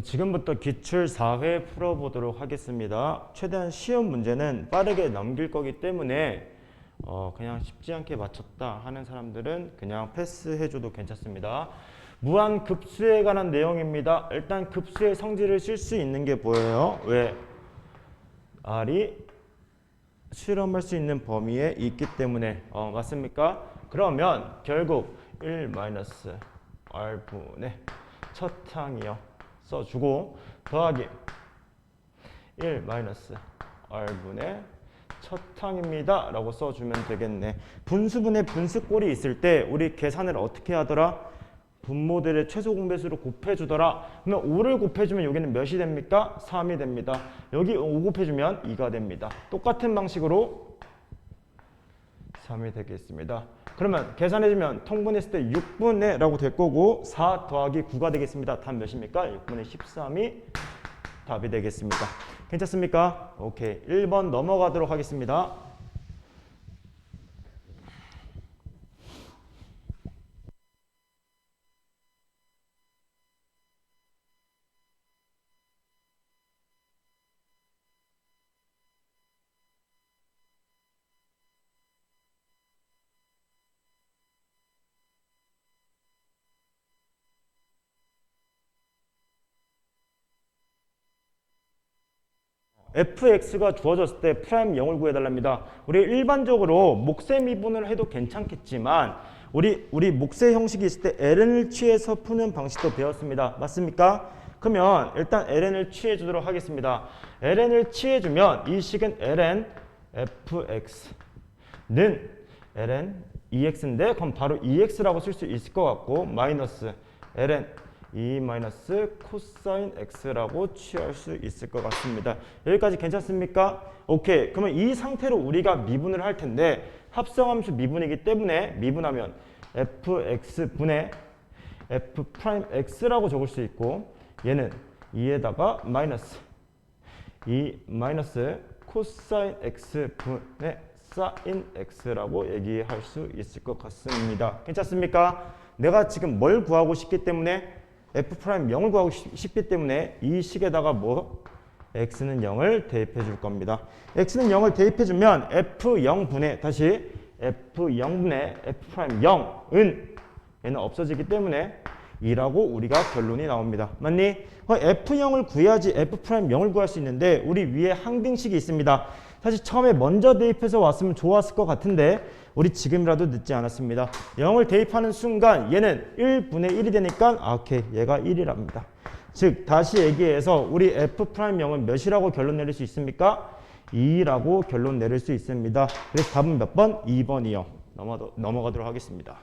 지금부터 기출 4회 풀어보도록 하겠습니다. 최대한 쉬운 문제는 빠르게 넘길 거기 때문에 그냥 쉽지 않게 맞췄다 하는 사람들은 그냥 패스해줘도 괜찮습니다. 무한급수에 관한 내용입니다. 일단 급수의 성질을 쓸 수 있는 게 보여요. 왜? R이 실험할 수 있는 범위에 있기 때문에 맞습니까? 그러면 결국 1-R분의 첫 항이요 써주고 더하기 1-R분의 첫 항입니다 라고 써주면 되겠네. 분수분의 분수꼴이 있을 때 우리 계산을 어떻게 하더라? 분모들의 최소 공배수로 곱해주더라. 그러면 5를 곱해주면 여기는 몇이 됩니까? 3이 됩니다. 여기 5 곱해주면 2가 됩니다. 똑같은 방식으로 3이 되겠습니다. 그러면 계산해주면 통분했을 때 6분의 라고 될 거고 4 더하기 9가 되겠습니다. 답 몇입니까? 6분의 13이 답이 되겠습니다. 괜찮습니까? 오케이. 1번 넘어가도록 하겠습니다. fx가 주어졌을 때 프라임 0을 구해달랍니다. 우리 일반적으로 목세 미분을 해도 괜찮겠지만 우리 목세 형식이 있을 때 ln을 취해서 푸는 방식도 배웠습니다. 맞습니까? 그러면 일단 ln을 취해주도록 하겠습니다. ln을 취해주면 이 식은 ln fx는 ln ex인데 그럼 바로 ex라고 쓸 수 있을 것 같고 마이너스 ln 코사인 x라고 취할 수 있을 것 같습니다. 여기까지 괜찮습니까? 오케이. 그러면 이 상태로 우리가 미분을 할 텐데 합성함수 미분이기 때문에 미분하면 fx분의 f'x라고 적을 수 있고 얘는 2에다가 마이너스 코사인 x분의 사인 x라고 얘기할 수 있을 것 같습니다. 괜찮습니까? 내가 지금 뭘 구하고 싶기 때문에 f'0을 구하고 싶기 때문에 이 식에다가 x는 0을 대입해 줄 겁니다. x는 0을 대입해 주면 f0분의 다시 f0분의 f'0은 얘는 없어지기 때문에 2라고 우리가 결론이 나옵니다. 맞니? f0을 구해야지 f'0을 구할 수 있는데 우리 위에 항등식이 있습니다. 사실 처음에 먼저 대입해서 왔으면 좋았을 것 같은데 우리 지금이라도 늦지 않았습니다. 0을 대입하는 순간 얘는 1분의 1이 되니까 오케이 얘가 1이랍니다. 즉 다시 얘기해서 우리 f'0은 몇이라고 결론 내릴 수 있습니까? 2라고 결론 내릴 수 있습니다. 그래서 답은 몇 번? 2번이요. 넘어가도록 하겠습니다.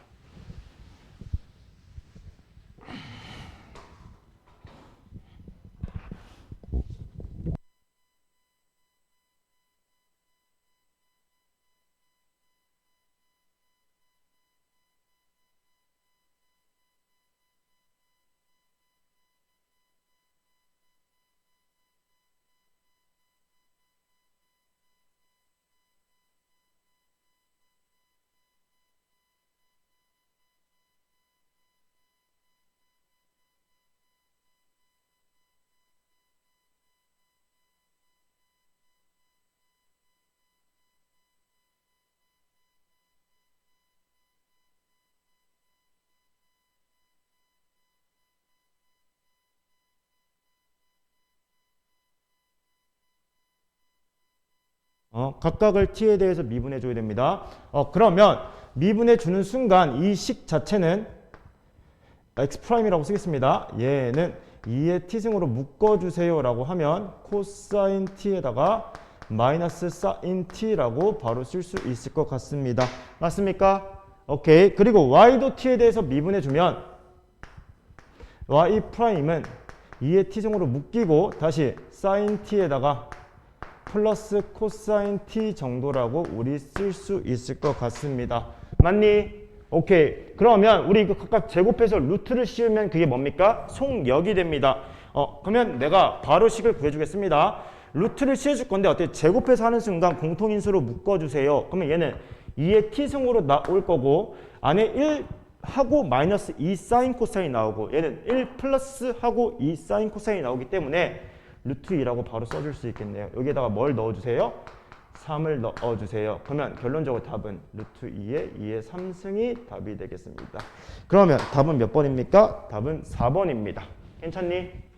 각각을 t에 대해서 미분해 줘야 됩니다. 그러면 미분해 주는 순간 이 식 자체는 x'이라고 쓰겠습니다. 얘는 2의 t승으로 묶어주세요 라고 하면 코사인 t에다가 마이너스 사인 t라고 바로 쓸 수 있을 것 같습니다. 맞습니까? 오케이. 그리고 y도 t에 대해서 미분해 주면 y'은 2의 t승으로 묶이고 다시 사인 t에다가 플러스 코사인 t 정도라고 우리 쓸 수 있을 것 같습니다. 맞니? 오케이. 그러면 우리 이거 각각 제곱해서 루트를 씌우면 그게 뭡니까? 속력이 됩니다. 그러면 내가 바로 식을 구해주겠습니다. 루트를 씌워줄 건데 어떻게 제곱해서 하는 순간 공통인수로 묶어주세요. 그러면 얘는 2의 t승으로 나올 거고 안에 1 하고 마이너스 2 사인 코사인 나오고 얘는 1 플러스 하고 2 사인 코사인 나오기 때문에 루트 2라고 바로 써줄 수 있겠네요. 여기에다가 뭘 넣어주세요? 3을 넣어주세요. 그러면 결론적으로 답은 루트 2의 2의 3승이 답이 되겠습니다. 그러면 답은 몇 번입니까? 답은 4번입니다. 괜찮니?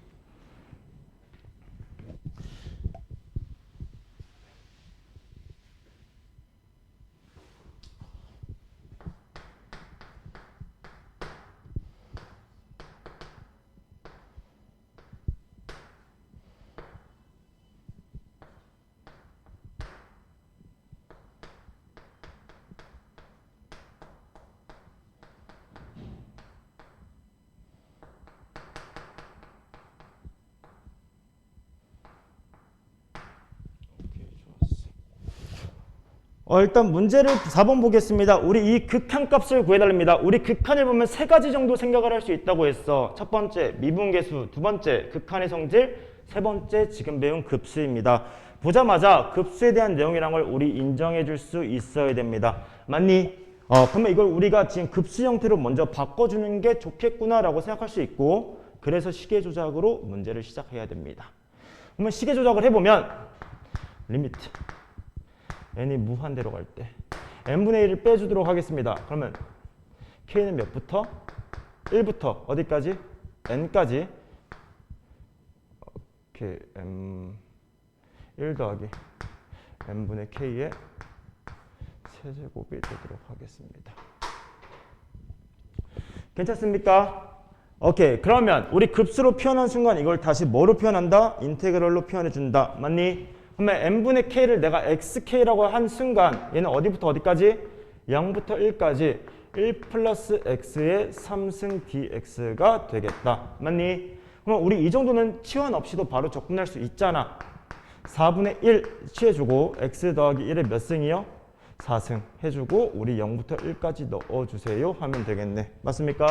일단 문제를 4번 보겠습니다. 우리 이 극한값을 구해달랍니다. 우리 극한을 보면 세 가지 정도 생각을 할 수 있다고 했어. 첫 번째 미분계수, 두 번째 극한의 성질, 세 번째 지금 배운 급수입니다. 보자마자 급수에 대한 내용이란 걸 우리 인정해 줄 수 있어야 됩니다. 맞니? 그러면 이걸 우리가 지금 급수 형태로 먼저 바꿔주는 게 좋겠구나라고 생각할 수 있고, 그래서 시계 조작으로 문제를 시작해야 됩니다. 그러면 시계 조작을 해보면 리미트 n이 무한대로 갈 때 n분의 1을 빼주도록 하겠습니다. 그러면 k는 몇부터? 1부터 어디까지? n까지 이렇게 m 1 더하기 n분의 k의 세제곱이 되도록 하겠습니다. 괜찮습니까? 오케이. 그러면 우리 급수로 표현한 순간 이걸 다시 뭐로 표현한다? 인테그럴로 표현해준다. 맞니? 그러면 n분의 k를 내가 xk라고 한 순간 얘는 어디부터 어디까지? 0부터 1까지 1 플러스 x의 3승 dx가 되겠다. 맞니? 그럼 우리 이 정도는 치환 없이도 바로 접근할 수 있잖아. 4분의 1 취해주고 x 더하기 1의 몇 승이요? 4승 해주고 우리 0부터 1까지 넣어주세요 하면 되겠네. 맞습니까?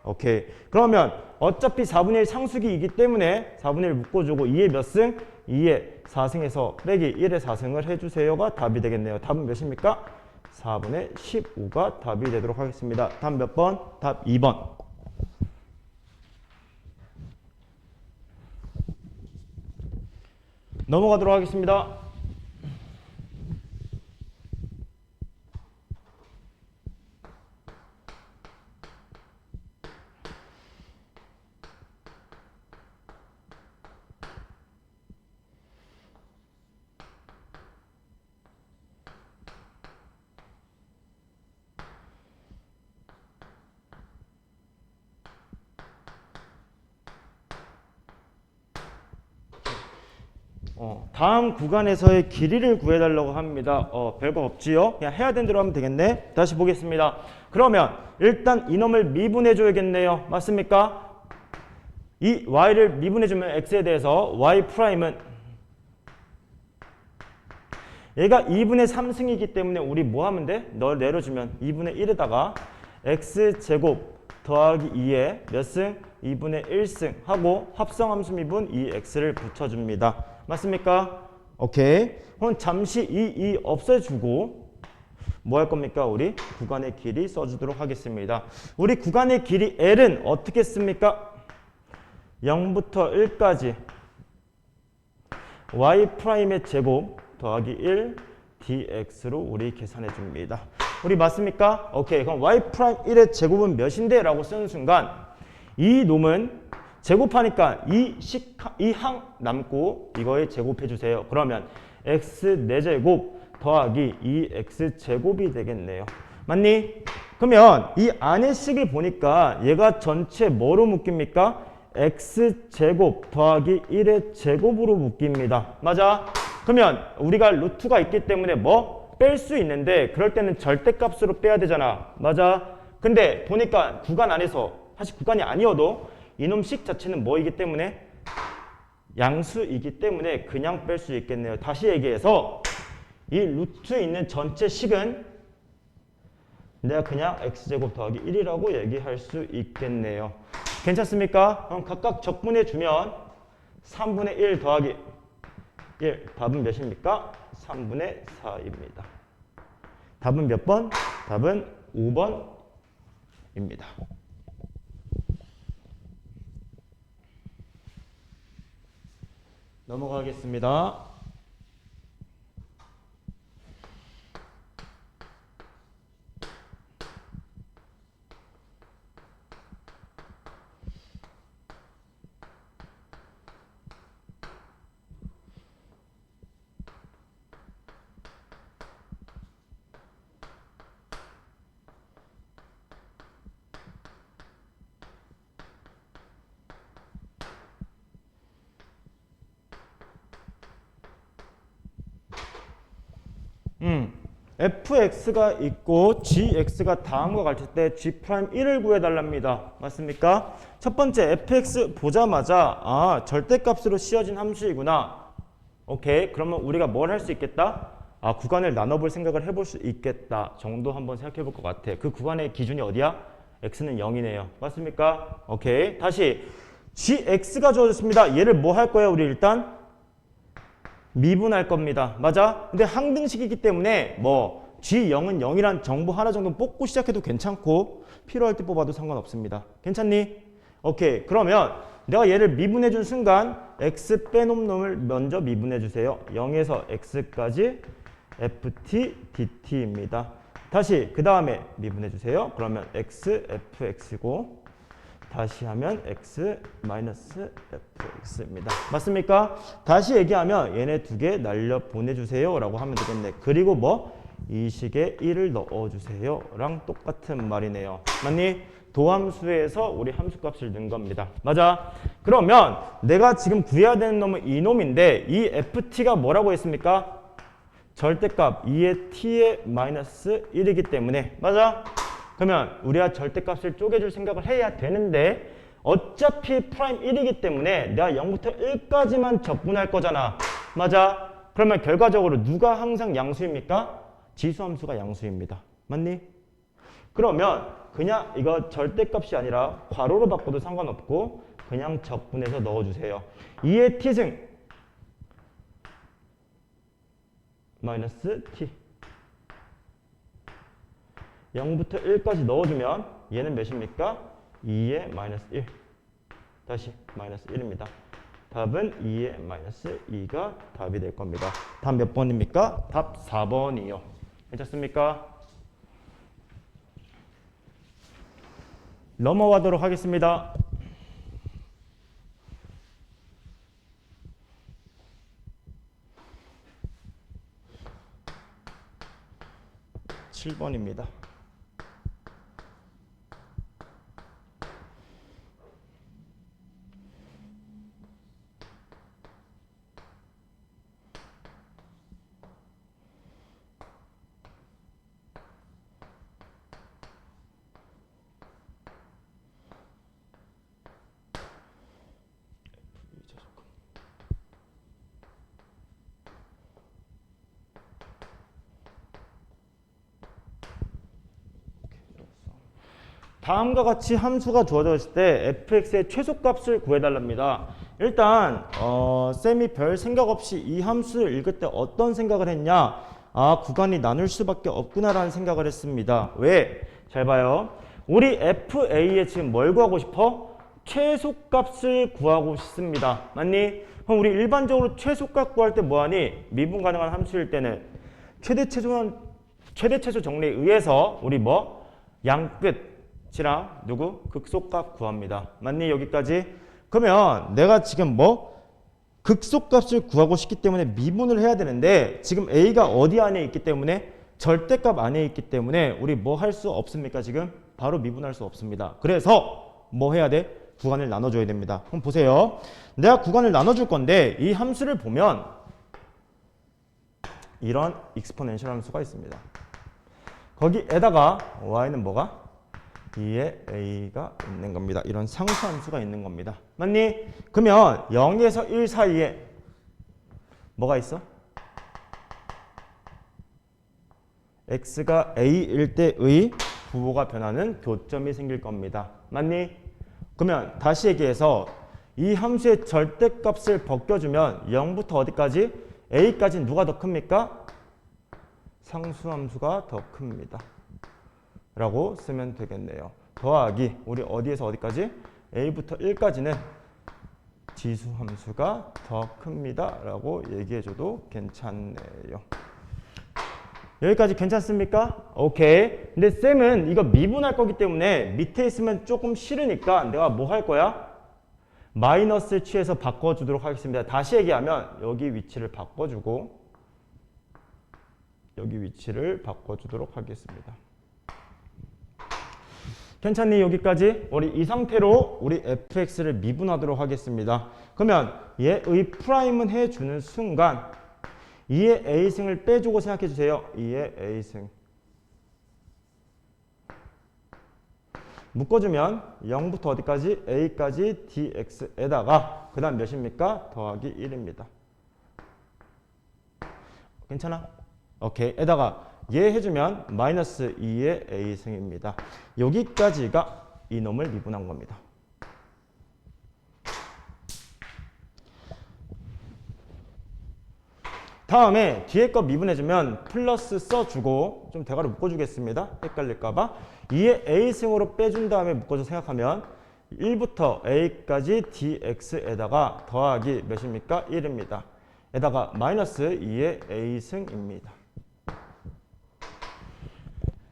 오케이. 그러면 어차피 4분의 1 상수기이기 때문에 4분의 1 묶어주고 2의 몇 승? 2의 4승에서 빼기 1의 4승을 해주세요가 답이 되겠네요. 답은 몇입니까? 4분의 15가 답이 되도록 하겠습니다. 답 몇 번? 답 2번. 넘어가도록 하겠습니다. 다음 구간에서의 길이를 구해달라고 합니다. 별거 없지요? 그냥 해야 되는 대로 하면 되겠네. 다시 보겠습니다. 그러면 일단 이놈을 미분해줘야겠네요. 맞습니까? 이 y를 미분해주면 x에 대해서 y'은 얘가 2분의 3승이기 때문에 우리 뭐 하면 돼? 널 내려주면 2분의 1에다가 x제곱 더하기 2에 몇 승? 2분의 1승 하고 합성함수 미분 2x를 붙여줍니다. 맞습니까? 오케이. 그럼 잠시 이 없애주고 뭐 할 겁니까? 우리 구간의 길이 써주도록 하겠습니다. 우리 구간의 길이 L은 어떻게 씁니까? 0부터 1까지 y'의 제곱 더하기 1 dx로 우리 계산해 줍니다. 우리 맞습니까? 오케이. 그럼 y'1의 제곱은 몇인데? 라고 쓰는 순간 이 놈은 제곱하니까 이 항 남고 이거에 제곱해 주세요. 그러면 x 4제곱 더하기 2x 제곱이 되겠네요. 맞니? 그러면 이 안의 식을 보니까 얘가 전체 뭐로 묶입니까? x 제곱 더하기 1의 제곱으로 묶입니다. 맞아? 그러면 우리가 루트가 있기 때문에 뭐? 뺄 수 있는데 그럴 때는 절대값으로 빼야 되잖아. 맞아? 근데 보니까 구간 안에서 사실 구간이 아니어도 이놈 식 자체는 뭐이기 때문에? 양수이기 때문에 그냥 뺄 수 있겠네요. 다시 얘기해서 이 루트 있는 전체 식은 내가 그냥 x제곱 더하기 1이라고 얘기할 수 있겠네요. 괜찮습니까? 그럼 각각 적분해주면 3분의 1 더하기 1 답은 몇입니까? 3분의 4입니다. 답은 몇 번? 답은 5번 입니다. 넘어가겠습니다. fx가 있고 gx가 다음과 같을 때 g'1을 구해달랍니다. 맞습니까? 첫 번째 fx 보자마자 아 절대값으로 씌워진 함수이구나. 오케이, 그러면 우리가 뭘 할 수 있겠다? 아 구간을 나눠볼 생각을 해볼 수 있겠다 정도 한번 생각해 볼 것 같아. 그 구간의 기준이 어디야? x는 0이네요. 맞습니까? 오케이, 다시 gx가 주어졌습니다. 얘를 뭐 할 거예요? 우리 일단 미분할 겁니다. 맞아? 근데 항등식이기 때문에 뭐 G0은 0이란 정보 하나 정도 뽑고 시작해도 괜찮고 필요할 때 뽑아도 상관없습니다. 괜찮니? 오케이, 그러면 내가 얘를 미분해 준 순간 x 빼놓은 놈을 먼저 미분해 주세요. 0에서 x까지 ft dt입니다. 다시 그 다음에 미분해 주세요. 그러면 x fx고 다시 하면 x 마이너스 fx입니다. 맞습니까? 다시 얘기하면 얘네 두 개 날려 보내주세요 라고 하면 되겠네. 그리고 뭐? 이 식에 1을 넣어주세요 랑 똑같은 말이네요. 맞니? 도함수에서 우리 함수값을 넣은 겁니다. 맞아? 그러면 내가 지금 구해야 되는 놈은 이 놈인데 이 ft가 뭐라고 했습니까? 절대값 2의 t의 마이너스 1이기 때문에 맞아? 그러면 우리가 절대값을 쪼개줄 생각을 해야 되는데 어차피 프라임 1이기 때문에 내가 0부터 1까지만 적분할 거잖아. 맞아? 그러면 결과적으로 누가 항상 양수입니까? 지수함수가 양수입니다. 맞니? 그러면 그냥 이거 절대값이 아니라 괄호로 바꿔도 상관없고 그냥 적분해서 넣어주세요. 2의 t승 마이너스 t 0부터 1까지 넣어주면 얘는 몇입니까? 2의 마이너스 1 다시 마이너스 1입니다. 답은 2의 마이너스 2가 답이 될 겁니다. 답 몇 번입니까? 답 4번이요. 괜찮습니까? 넘어가도록 하겠습니다. 7번입니다. 다음과 같이 함수가 주어졌을 때 fx의 최소값을 구해달랍니다. 일단 쌤이 별 생각 없이 이 함수를 읽을 때 어떤 생각을 했냐? 아 구간이 나눌 수밖에 없구나라는 생각을 했습니다. 왜? 잘 봐요. 우리 fa에 지금 뭘 구하고 싶어? 최소값을 구하고 싶습니다. 맞니? 그럼 우리 일반적으로 최소값 구할 때 뭐하니? 미분 가능한 함수일 때는 최대 최소 정리에 의해서 우리 뭐? 양끝 랑 누구? 극소값 구합니다. 맞니? 여기까지? 그러면 내가 지금 뭐? 극소값을 구하고 싶기 때문에 미분을 해야 되는데 지금 A가 어디 안에 있기 때문에 절대값 안에 있기 때문에 우리 뭐 할 수 없습니까? 지금 바로 미분할 수 없습니다. 그래서 뭐 해야 돼? 구간을 나눠줘야 됩니다. 그럼 보세요. 내가 구간을 나눠줄 건데 이 함수를 보면 이런 익스포넨셜 함수가 있습니다. 거기에다가 y는 뭐가? 2에 a가 있는 겁니다. 이런 상수함수가 있는 겁니다. 맞니? 그러면 0에서 1 사이에 뭐가 있어? x가 a일 때의 부호가 변하는 교점이 생길 겁니다. 맞니? 그러면 다시 얘기해서 이 함수의 절대값을 벗겨주면 0부터 어디까지? a까지 누가 더 큽니까? 상수함수가 더 큽니다. 라고 쓰면 되겠네요. 더하기 우리 어디에서 어디까지? a부터 1까지는 지수 함수가 더 큽니다 라고 얘기해줘도 괜찮네요. 여기까지 괜찮습니까? 오케이. 근데 쌤은 이거 미분할 거기 때문에 밑에 있으면 조금 싫으니까 내가 뭐 할 거야? 마이너스를 취해서 바꿔주도록 하겠습니다. 다시 얘기하면 여기 위치를 바꿔주고 여기 위치를 바꿔주도록 하겠습니다. 괜찮니? 여기까지? 우리 이 상태로 우리 fx를 미분하도록 하겠습니다. 그러면 얘의 프라임은 해주는 순간 2의 a승을 빼주고 생각해 주세요. 2의 a승 묶어주면 0부터 어디까지? a까지 dx에다가 그 다음 몇입니까? 더하기 1입니다. 괜찮아? 오케이. 에다가 얘 해주면 마이너스 2의 a승입니다. 여기까지가 이놈을 미분한 겁니다. 다음에 뒤에 거 미분해주면 플러스 써주고 좀 대괄호 묶어주겠습니다. 헷갈릴까봐 2의 a승으로 빼준 다음에 묶어서 생각하면 1부터 a까지 dx에다가 더하기 몇입니까? 1입니다. 에다가 마이너스 2의 a승입니다.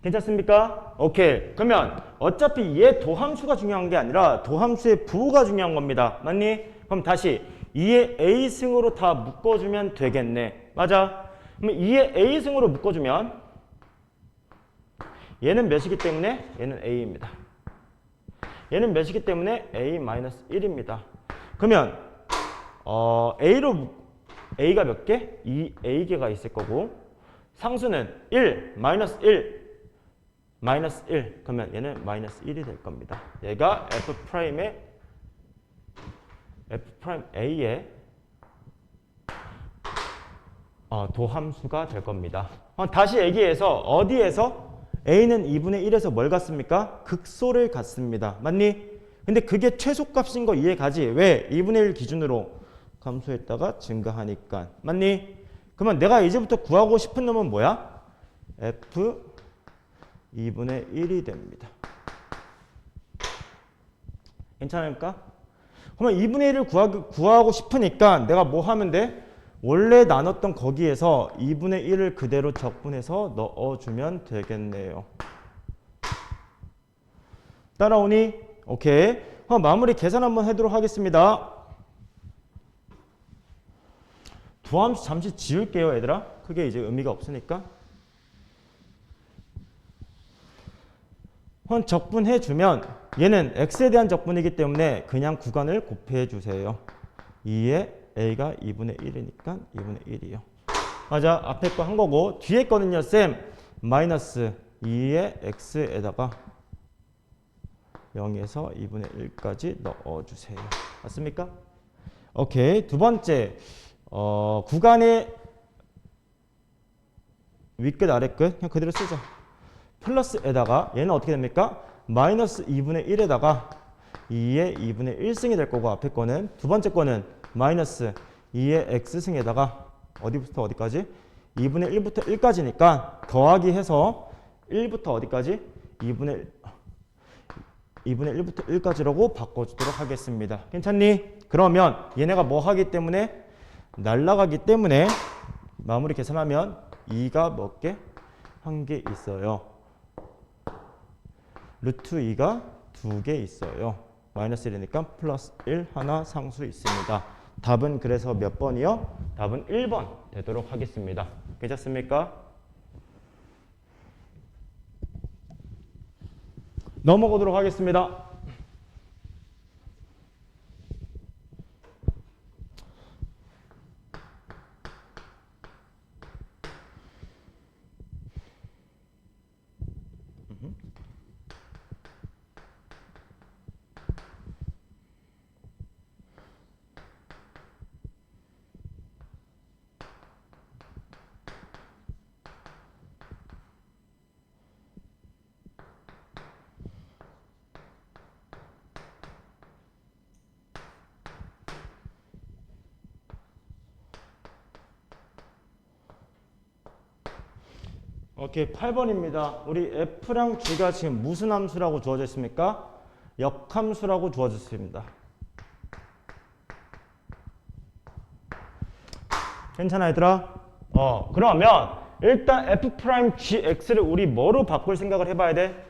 괜찮습니까? 오케이. 그러면 어차피 얘 도함수가 중요한 게 아니라 도함수의 부호가 중요한 겁니다. 맞니? 그럼 다시 2의 a승으로 다 묶어주면 되겠네. 맞아? 그럼 2의 a승으로 묶어주면 얘는 몇이기 때문에 얘는 a입니다. 얘는 몇이기 때문에 a-1입니다. 그러면 a가 몇 개? 2a개가 있을 거고 상수는 1, 마이너스 1, 마이너스 1. 그러면 얘는 마이너스 1이 될 겁니다. 얘가 F'A의 도함수가 될 겁니다. 다시 얘기해서 어디에서? A는 2분의 1에서 뭘 갖습니까? 극소를 갖습니다. 맞니? 근데 그게 최소값인 거 이해가지? 왜? 2분의 1 기준으로 감소했다가 증가하니까. 맞니? 그러면 내가 이제부터 구하고 싶은 놈은 뭐야? F 2분의 1이 됩니다. 괜찮을까? 그러면 2분의 1을 구하고 싶으니까 내가 뭐 하면 돼? 원래 나눴던 거기에서 2분의 1을 그대로 적분해서 넣어주면 되겠네요. 따라오니? 오케이. 그럼 마무리 계산 한번 하도록 하겠습니다. 도함수 잠시 지울게요, 얘들아. 크게 이제 의미가 없으니까. 적분해주면 얘는 x에 대한 적분이기 때문에 그냥 구간을 곱해 주세요. 2에 a가 2분의 1이니까 2분의 1이요. 맞아. 앞에 거 한 거고 뒤에 거는요. 쌤 마이너스 2의 x에다가 0에서 2분의 1까지 넣어주세요. 맞습니까? 오케이. 두 번째 구간의 윗끝 아래끝 그냥 그대로 쓰자. 플러스에다가 얘는 어떻게 됩니까? 마이너스 2분의 1에다가 2의 2분의 1승이 될 거고 앞에 거는 두 번째 거는 마이너스 2의 x승에다가 어디부터 어디까지? 2분의 1부터 1까지니까 더하기 해서 1부터 어디까지? 2분의 1부터 1까지라고 바꿔주도록 하겠습니다. 괜찮니? 그러면 얘네가 뭐 하기 때문에? 날라가기 때문에 마무리 계산하면 2가 몇 개? 한 개 있어요. 루트 2가 2개 있어요. 마이너스 1이니까 플러스 1 하나 상수 있습니다. 답은 그래서 몇 번이요? 답은 1번 되도록 하겠습니다. 괜찮습니까? 넘어가도록 하겠습니다. 오케이, 8번입니다. 우리 f랑 g가 지금 무슨 함수라고 주어져 있습니까? 역함수라고 주어져 있습니다. 괜찮아 얘들아? 그러면 일단 f'gx를 우리 뭐로 바꿀 생각을 해봐야 돼?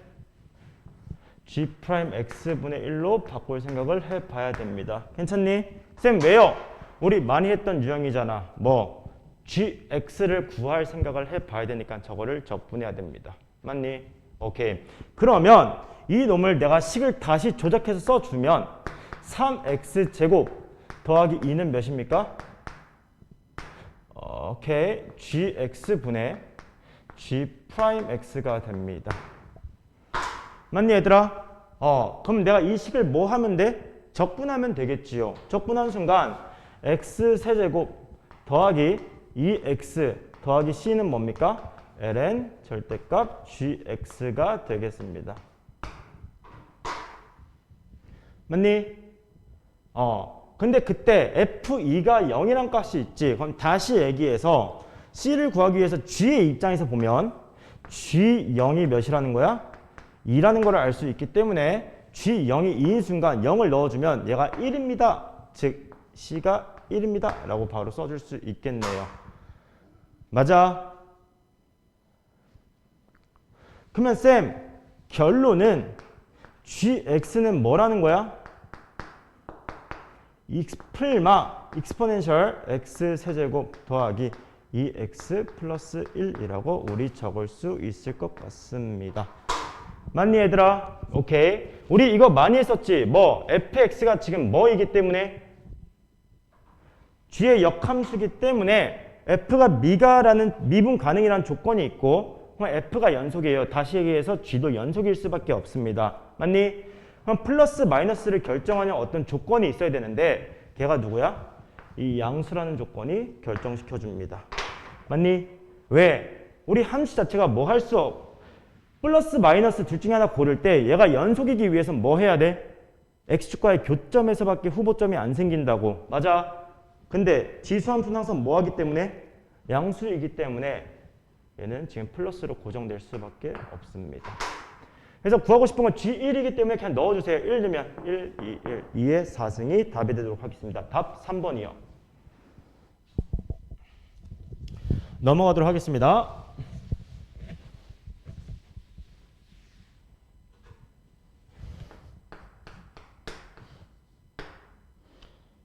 g'x분의 1로 바꿀 생각을 해봐야 됩니다. 괜찮니? 쌤 왜요? 우리 많이 했던 유형이잖아. 뭐? gx를 구할 생각을 해봐야 되니까 저거를 적분해야 됩니다. 맞니? 오케이. 그러면 이 놈을 내가 식을 다시 조작해서 써주면 3x제곱 더하기 2는 몇입니까? 오케이. gx분의 g'x가 됩니다. 맞니 얘들아? 그럼 내가 이 식을 뭐 하면 돼? 적분하면 되겠지요. 적분한 순간 x세제곱 더하기 2x 더하기 c는 뭡니까? ln 절대값 gx가 되겠습니다. 맞니? 근데 그때 f2가 0이란 값이 있지. 그럼 다시 얘기해서 c를 구하기 위해서 g의 입장에서 보면 g0이 몇이라는 거야? 2라는 걸 알 수 있기 때문에 g0이 2인 순간 0을 넣어주면 얘가 1입니다. 즉 c가 1입니다. 라고 바로 써줄 수 있겠네요. 맞아? 그러면 쌤 결론은 gx는 뭐라는 거야? exponential x세제곱 더하기 2x 플러스 1이라고 우리 적을 수 있을 것 같습니다. 맞니 얘들아? 오케이. 우리 이거 많이 했었지. 뭐 fx가 지금 뭐이기 때문에 g의 역함수기 때문에 f가 미분 가능이라는 조건이 있고 그럼 f가 연속이에요. 다시 얘기해서 g도 연속일 수밖에 없습니다. 맞니? 그럼 플러스 마이너스를 결정하는 어떤 조건이 있어야 되는데 걔가 누구야? 이 양수라는 조건이 결정시켜 줍니다. 맞니? 왜? 우리 함수 자체가 뭐 할 수 없 플러스 마이너스 둘 중에 하나 고를 때 얘가 연속이기 위해서 뭐 해야 돼? x축과의 교점에서밖에 후보점이 안 생긴다고. 맞아? 근데 지수함수는 항상 뭐 하기 때문에? 양수이기 때문에 얘는 지금 플러스로 고정될 수밖에 없습니다. 그래서 구하고 싶은 건 G1이기 때문에 그냥 넣어주세요. 1 넣으면 1, 2, 1. 2의 4승이 답이 되도록 하겠습니다. 답 3번이요. 넘어가도록 하겠습니다.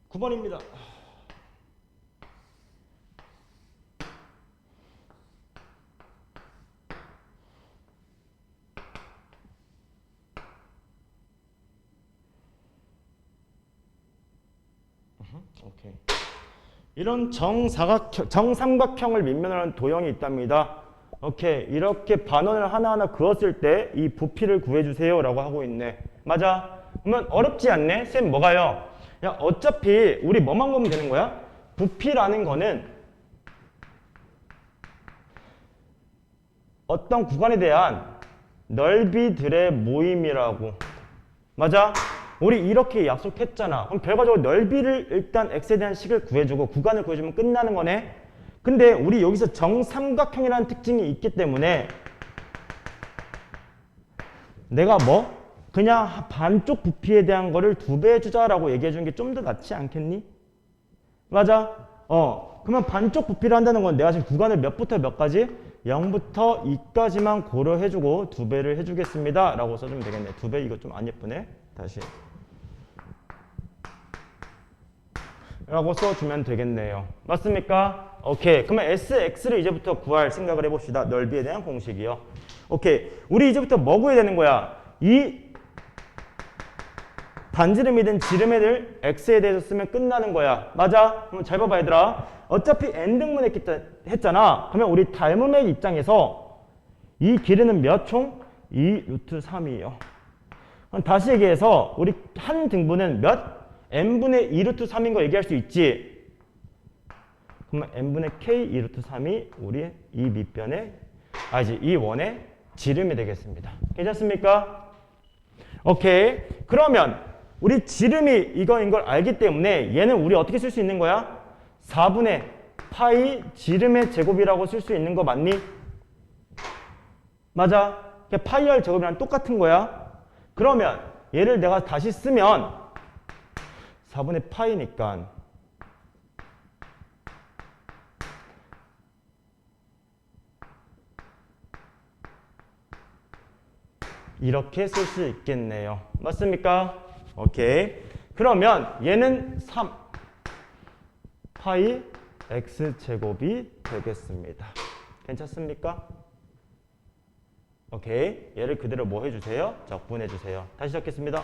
9번입니다. 오케이. 이런 정삼각형을 밑면하는 도형이 있답니다. 오케이. 이렇게 반원을 하나하나 그었을 때 이 부피를 구해주세요 라고 하고 있네. 맞아? 그러면 어렵지 않네? 쌤 뭐가요? 야 어차피 우리 뭐만 보면 되는 거야? 부피라는 거는 어떤 구간에 대한 넓이들의 모임이라고. 맞아? 우리 이렇게 약속했잖아. 그럼 결과적으로 넓이를 일단 x에 대한 식을 구해주고 구간을 구해주면 끝나는 거네. 근데 우리 여기서 정삼각형이라는 특징이 있기 때문에 내가 뭐? 그냥 반쪽 부피에 대한 거를 2배 해주자라고 얘기해 주는 게 좀 더 낫지 않겠니? 맞아? 그러면 반쪽 부피를 한다는 건 내가 지금 구간을 몇부터 몇까지? 0부터 2까지만 고려해주고 2배를 해주겠습니다. 라고 써주면 되겠네. 2배 이거 좀 안 예쁘네. 다시. 라고 써주면 되겠네요. 맞습니까? 오케이. 그러면 SX를 이제부터 구할 생각을 해봅시다. 넓이에 대한 공식이요. 오케이. 우리 이제부터 뭐 구해야 되는 거야? 이 반지름이든 지름이든 X에 대해서 쓰면 끝나는 거야. 맞아? 그럼 잘 봐봐 얘들아. 어차피 n등분 했잖아. 그러면 우리 닮음의 입장에서 이 길이는 몇 총? 2 루트 3이에요. 그럼 다시 얘기해서 우리 한 등분은 몇? n분의 2 루트 3인 거 얘기할 수 있지. 그러면 n분의 k 2 루트 3이 우리 이 밑변의 이 원의 지름이 되겠습니다. 괜찮습니까? 오케이. 그러면 우리 지름이 이거인 걸 알기 때문에 얘는 우리 어떻게 쓸 수 있는 거야? 4분의 파이 지름의 제곱이라고 쓸 수 있는 거 맞니? 맞아. 파이 r 제곱이랑 똑같은 거야. 그러면 얘를 내가 다시 쓰면 4분의 파이니까 이렇게 쓸 수 있겠네요. 맞습니까? 오케이. 그러면 얘는 3 파이 x 제곱이 되겠습니다. 괜찮습니까? 오케이. 얘를 그대로 뭐 해주세요? 적분해주세요. 다시 적겠습니다.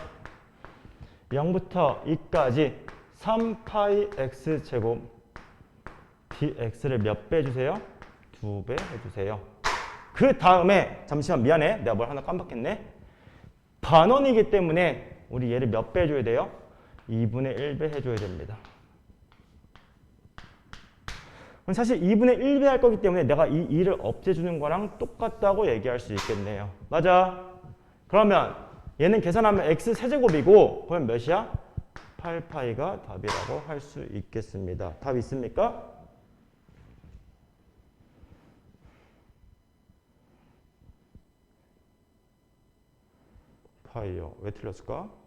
0부터 2까지 3파이 x 제곱 dx를 몇 배 해주세요? 2배 해주세요. 그 다음에 잠시만 미안해. 내가 뭘 하나 깜빡했네. 반원이기 때문에 우리 얘를 몇 배 해줘야 돼요? 2분의 1배 해줘야 됩니다. 사실 2분의 1배 할 거기 때문에 내가 이 2를 없애주는 거랑 똑같다고 얘기할 수 있겠네요. 맞아. 그러면 얘는 계산하면 x 세제곱이고 그럼 몇이야? 8파이가 답이라고 할 수 있겠습니다. 답 있습니까? 파이요. 왜 틀렸을까?